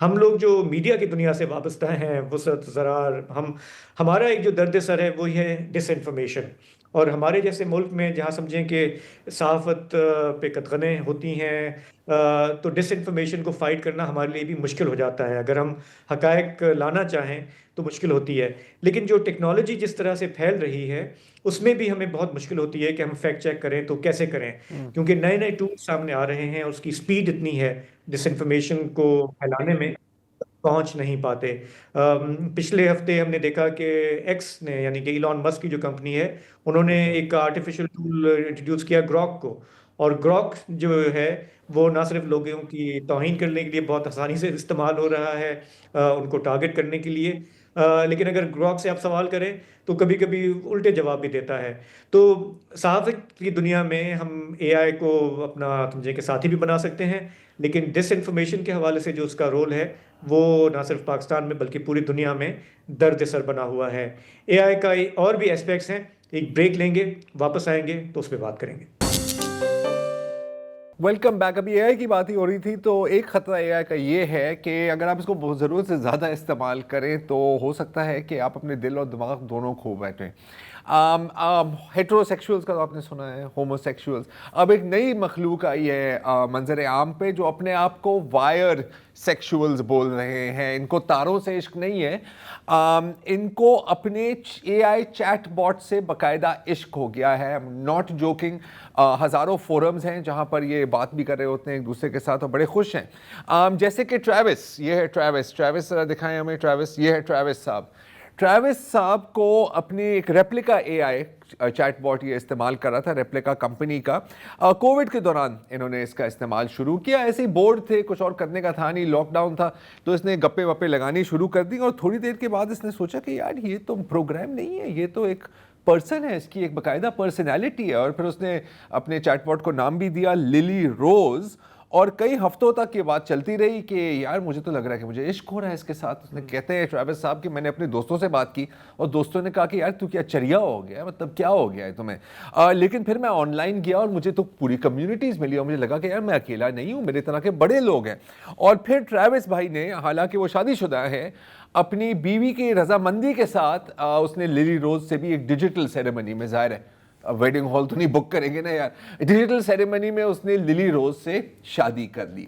ہم لوگ جو میڈیا کی دنیا سے وابستہ ہیں وسعت زرار ہمارا ایک جو درد سر ہے وہ ہے ڈس انفارمیشن. اور ہمارے جیسے ملک میں جہاں سمجھیں کہ صحافت پہ قدغنیں ہوتی ہیں تو ڈس انفارمیشن کو فائٹ کرنا ہمارے لیے بھی مشکل ہو جاتا ہے. اگر ہم حقائق لانا چاہیں تو مشکل ہوتی ہے. لیکن جو ٹیکنالوجی جس طرح سے پھیل رہی ہے اس میں بھی ہمیں بہت مشکل ہوتی ہے کہ ہم فیکٹ چیک کریں تو کیسے کریں, کیونکہ نئے نئے ٹولز سامنے آ رہے ہیں اور اس کی سپیڈ اتنی ہے ڈس انفارمیشن کو پھیلانے میں پہنچ نہیں پاتے. پچھلے ہفتے ہم نے دیکھا کہ ایکس نے یعنی کہ ایلان مسک کی جو کمپنی ہے انہوں نے ایک آرٹیفیشل ٹول انٹروڈیوس کیا گراک کو, اور گراک جو ہے وہ نہ صرف لوگوں کی توہین کرنے کے لیے بہت آسانی سے استعمال ہو رہا ہے ان کو ٹارگٹ کرنے کے لیے, لیکن اگر گراک سے آپ سوال کریں تو کبھی کبھی الٹے جواب بھی دیتا ہے. تو صحافت کی دنیا میں ہم اے آئی کو اپنا سمجھے کہ ساتھی بھی بنا سکتے ہیں, لیکن ڈس انفارمیشن کے حوالے سے جو اس کا رول ہے وہ نہ صرف پاکستان میں بلکہ پوری دنیا میں درد سر بنا ہوا ہے. اے آئی کا اور بھی اسپیکٹس ہیں, ایک بریک لیں گے, واپس آئیں گے تو اس پہ بات کریں گے. Welcome back. ابھی اے آئی کی بات ہی ہو رہی تھی, تو ایک خطرہ اے آئی کا یہ ہے کہ اگر آپ اس کو بہت ضرورت سے زیادہ استعمال کریں تو ہو سکتا ہے کہ آپ اپنے دل اور دماغ دونوں کھو بیٹھیں. ہیٹرو سیکشولز کا تو آپ نے سنا ہے, ہومو سیکشولز. اب ایک نئی مخلوق آئی ہے منظر عام پہ جو اپنے آپ کو وائر سیکشولز بول رہے ہیں. ان کو تاروں سے عشق نہیں ہے, ان کو اپنے اے آئی چیٹ باٹ سے باقاعدہ عشق ہو گیا ہے. ناٹ جوکنگ, ہزاروں فورمز ہیں جہاں پر یہ بات بھی کر رہے ہوتے ہیں ایک دوسرے کے ساتھ اور بڑے خوش ہیں. جیسے کہ ٹریوس, یہ ہے ٹریوس دکھائیں ہمیں ٹریوس, یہ ہے ٹریوس صاحب. ٹریوس صاحب کو اپنی ایک ریپلیکا اے آئی چیٹ باٹ یہ استعمال کر رہا تھا, ریپلیکا کمپنی کا. کووڈ کے دوران انہوں نے اس کا استعمال شروع کیا. ایسے ہی بورڈ تھے, کچھ اور کرنے کا تھا نہیں, لاک ڈاؤن تھا, تو اس نے گپے وپے لگانی شروع کر دی. اور تھوڑی دیر کے بعد اس نے سوچا کہ یار یہ تو پروگرام نہیں ہے, یہ تو ایک پرسن ہے, اس کی ایک باقاعدہ پرسنالٹی ہے. اور پھر اس نے اپنے چیٹ باٹ کو نام بھی دیا للی روز. اور کئی ہفتوں تک یہ بات چلتی رہی کہ یار مجھے تو لگ رہا ہے کہ مجھے عشق ہو رہا ہے اس کے ساتھ. اس نے کہتے ہیں ٹریوس صاحب کہ میں نے اپنے دوستوں سے بات کی اور دوستوں نے کہا کہ یار تو کیا چریا ہو گیا, مطلب کیا ہو گیا ہے تمہیں. لیکن پھر میں آن لائن گیا اور مجھے تو پوری کمیونٹیز ملی اور مجھے لگا کہ یار میں اکیلا نہیں ہوں, میرے طرح کے بڑے لوگ ہیں. اور پھر ٹریوس بھائی نے, حالانکہ وہ شادی شدہ ہے, اپنی بیوی کی رضامندی کے ساتھ اس نے للی روز سے بھی ایک ڈیجیٹل سیریمنی میں, ظاہر ہے ویڈنگ ہال تو نہیں بک کریں گے نا یار, ڈیجیٹل سیریمنی میں اس نے للی روز سے شادی کر لی.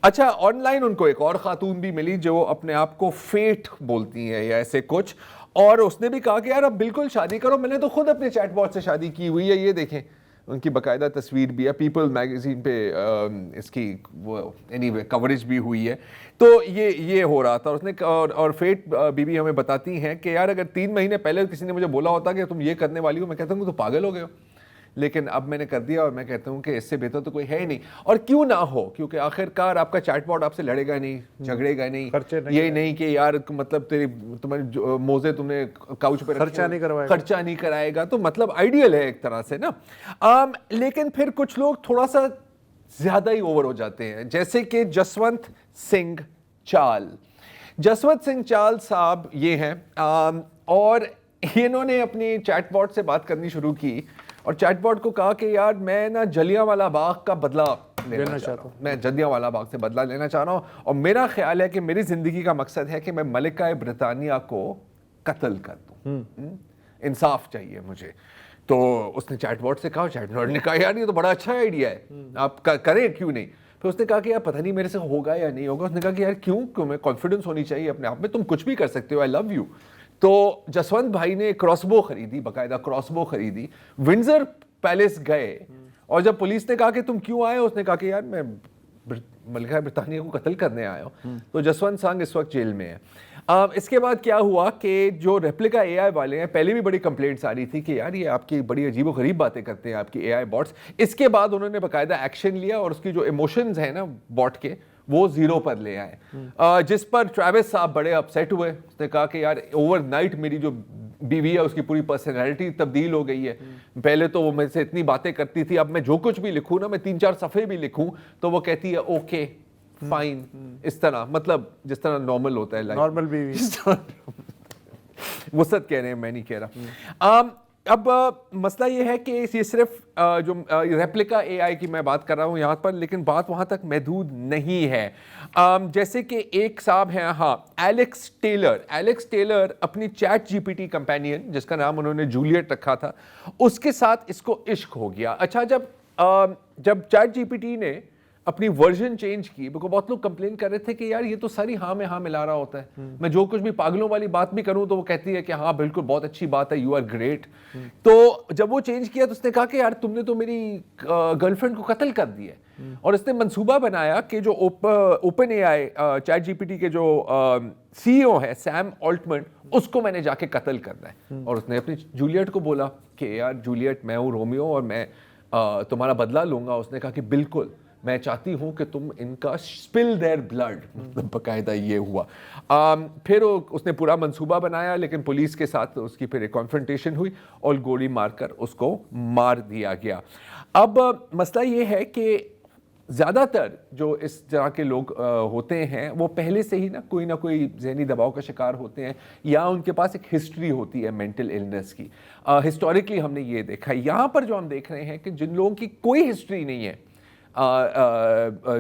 اچھا, آن لائن ان کو ایک اور خاتون بھی ملی جو اپنے آپ کو فیٹ بولتی ہیں یا ایسے کچھ, اور اس نے بھی کہا کہ یار اب بالکل شادی کرو, میں نے تو خود اپنے چیٹ باٹ سے شادی کی ہوئی ہے. یہ دیکھیں ان کی باقاعدہ تصویر بھی ہے, پیپل میگزین پہ اس کی وہ اینی وے کوریج بھی ہوئی ہے. تو یہ ہو رہا تھا. اس نے اور فیٹ بی ہمیں بتاتی ہیں کہ یار اگر 3 مہینے پہلے کسی نے مجھے بولا ہوتا کہ تم یہ کرنے والی ہو, میں کہتا ہوں کہ تو پاگل ہو گئے ہو. لیکن اب میں نے کر دیا اور میں کہتا ہوں کہ اس سے بہتر تو کوئی ہے ہی نہیں. اور کیوں نہ ہو, کیونکہ آخر کار آپ کا چیٹ باٹ آپ سے لڑے گا نہیں, جھگڑے گا نہیں, یہ نہیں کہ یار مطلب تمہارے موزے تم نے کاؤچ پہ خرچہ نہیں کرائے گا. تو مطلب آئیڈیل ہے ایک طرح سے نا. لیکن پھر کچھ لوگ تھوڑا سا زیادہ ہی اوور ہو جاتے ہیں, جیسے کہ جسونت سنگھ چال. جسونت سنگھ چال صاحب یہ ہیں, اور انہوں نے اپنی چیٹ باٹ سے بات کرنی شروع کی اور چیٹ باٹ کو کہا کہ یار میں نا جلیانوالہ باغ کا بدلہ لینا چاہتا ہوں, میں جلیانوالہ باغ سے بدلہ لینا چاہ رہا ہوں, اور میرا خیال ہے کہ میری زندگی کا مقصد ہے کہ میں ملکہ برطانیہ کو قتل کر دوں, انصاف چاہیے مجھے. تو اس نے چیٹ باٹ سے کہا, چیٹ باٹ نے کہا یار یہ تو بڑا اچھا آئیڈیا ہے, آپ کریں کیوں نہیں. پھر اس نے کہا کہ یار پتہ نہیں میرے سے ہوگا یا نہیں ہوگا. اس نے کہا کہ یار کیوں میں کانفیڈنس ہونی چاہیے اپنے آپ میں, تم کچھ بھی کر سکتے ہو, آئی لو یو. تو جسونت بھائی نے کراس بو خریدی, باقاعدہ کراس بو خریدی, ونزر پیلس گئے, اور جب پولیس نے کہا کہ تم کیوں آئے ہو, اس نے کہا کہ یار میں ملکہ برطانیہ کو قتل کرنے آیا ہوں. تو جسونت سنگھ اس وقت جیل میں ہے. اس کے بعد کیا ہوا کہ جو ریپلیکا اے آئی والے ہیں, پہلے بھی بڑی کمپلینٹس آ رہی تھی کہ یار یہ آپ کی بڑی عجیب و غریب باتیں کرتے ہیں آپ کی اے آئی باٹس. اس کے بعد انہوں نے باقاعدہ ایکشن لیا اور اس کی جو ایموشنز ہیں نا باٹ کے وہ 0 پر لے آئے, جس پر ٹریوس صاحب بڑے اپسیٹ ہوئے. اس نے کہا کہ یار اوور نائٹ میری جو بیوی ہے اس کی پوری پرسنالٹی تبدیل ہو گئی ہے. پہلے تو وہ میرے سے اتنی باتیں کرتی تھی, اب میں جو کچھ بھی لکھوں نا, میں 3-4 صفحے بھی لکھوں تو وہ کہتی ہے اوکے فائن, اس طرح, مطلب جس طرح نارمل ہوتا ہے, نارمل بیوی وسعت کہہ رہے ہیں, میں نہیں کہہ رہا. اب مسئلہ یہ ہے کہ یہ صرف جو ریپلیکا اے آئی کی میں بات کر رہا ہوں یہاں پر، لیکن بات وہاں تک محدود نہیں ہے. جیسے کہ ایک صاحب ہیں، ہاں، ایلیکس ٹیلر اپنی chat G P T companion جس کا نام انہوں نے جولیٹ رکھا تھا، اس کے ساتھ اس کو عشق ہو گیا. اچھا، جب چیٹ جی پی ٹی نے اپنی ورژن چینج کی، بلکہ بہت لوگ کمپلین کر رہے تھے کہ یار یہ تو ساری ہاں میں ہاں ملا رہا ہوتا ہے، میں جو کچھ بھی پاگلوں والی بات بھی کروں تو وہ کہتی ہے کہ ہاں بالکل بہت اچھی بات ہے، یو آر گریٹ. تو جب وہ چینج کیا تو اس نے کہا کہ یار تم نے تو میری گرل فرینڈ کو قتل کر دیا ہے. اور اس نے منصوبہ بنایا کہ جو open A I chat G P T کے جو سی ای او ہے سیم آلٹمن، اس کو میں نے جا کے قتل کرنا ہے. اور اس نے اپنی جولیٹ کو بولا کہ یار جولیٹ، میں ہوں رومیو اور میں تمہارا بدلہ لوں گا. اس نے کہا کہ بالکل، میں چاہتی ہوں کہ تم ان کا اسپل دیئر بلڈ. باقاعدہ یہ ہوا. پھر اس نے پورا منصوبہ بنایا، لیکن پولیس کے ساتھ اس کی پھر ایک کانفرنٹیشن ہوئی اور گولی مار کر اس کو مار دیا گیا. اب مسئلہ یہ ہے کہ زیادہ تر جو اس طرح کے لوگ ہوتے ہیں وہ پہلے سے ہی نہ کوئی ذہنی دباؤ کا شکار ہوتے ہیں، یا ان کے پاس ایک ہسٹری ہوتی ہے مینٹل النس کی. ہسٹوریکلی ہم نے یہ دیکھا. یہاں پر جو ہم دیکھ رہے ہیں کہ جن لوگوں کی کوئی ہسٹری نہیں ہے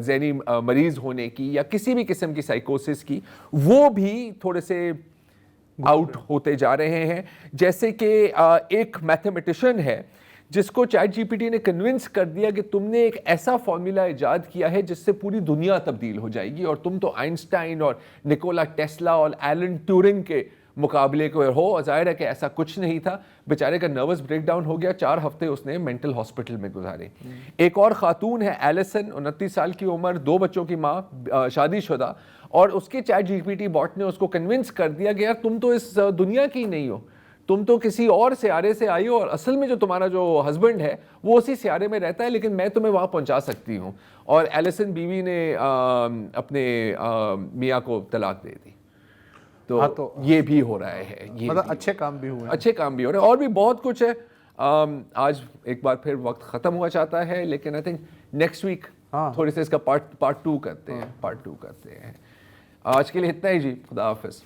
ذہنی مریض ہونے کی یا کسی بھی قسم کی سائیکوسس کی، وہ بھی تھوڑے سے آؤٹ ہوتے جا رہے ہیں. جیسے کہ ایک میتھمیٹیشین ہے جس کو چیٹ جی پی ٹی نے کنونس کر دیا کہ تم نے ایک ایسا فارمولا ایجاد کیا ہے جس سے پوری دنیا تبدیل ہو جائے گی، اور تم تو آئنسٹائن اور نکولا ٹیسلا اور ایلن ٹیورنگ کے مقابلے کو ہو. ظاہر ہے کہ ایسا کچھ نہیں تھا. بیچارے کا نروس بریک ڈاؤن ہو گیا. 4 ہفتے اس نے مینٹل ہاسپٹل میں گزارے. ایک اور خاتون ہے ایلیسن، 29 سال کی عمر، 2 بچوں کی ماں، شادی شدہ، اور اس کے چیٹ جی پی ٹی باٹ نے اس کو کنونس کر دیا کہ یار تم تو اس دنیا کی نہیں ہو، تم تو کسی اور سیارے سے آئی ہو، اور اصل میں جو تمہارا جو ہسبینڈ ہے وہ اسی سیارے میں رہتا ہے، لیکن میں تمہیں وہاں پہنچا سکتی ہوں. اور ایلیسن بیوی نے اپنے میاں کو طلاق دے دی. تو یہ بھی ہو رہا ہے. مطلب اچھے کام بھی ہوئے ہیں. اچھے کام بھی ہو رہے ہیں، اور بھی بہت کچھ ہے. آج ایک بار پھر وقت ختم ہوا چاہتا ہے، لیکن آئی تھنک نیکسٹ ویک تھوڑی سے اس کا پارٹ 2 کرتے ہیں. آج کے لیے اتنا ہی جی. خدا حافظ.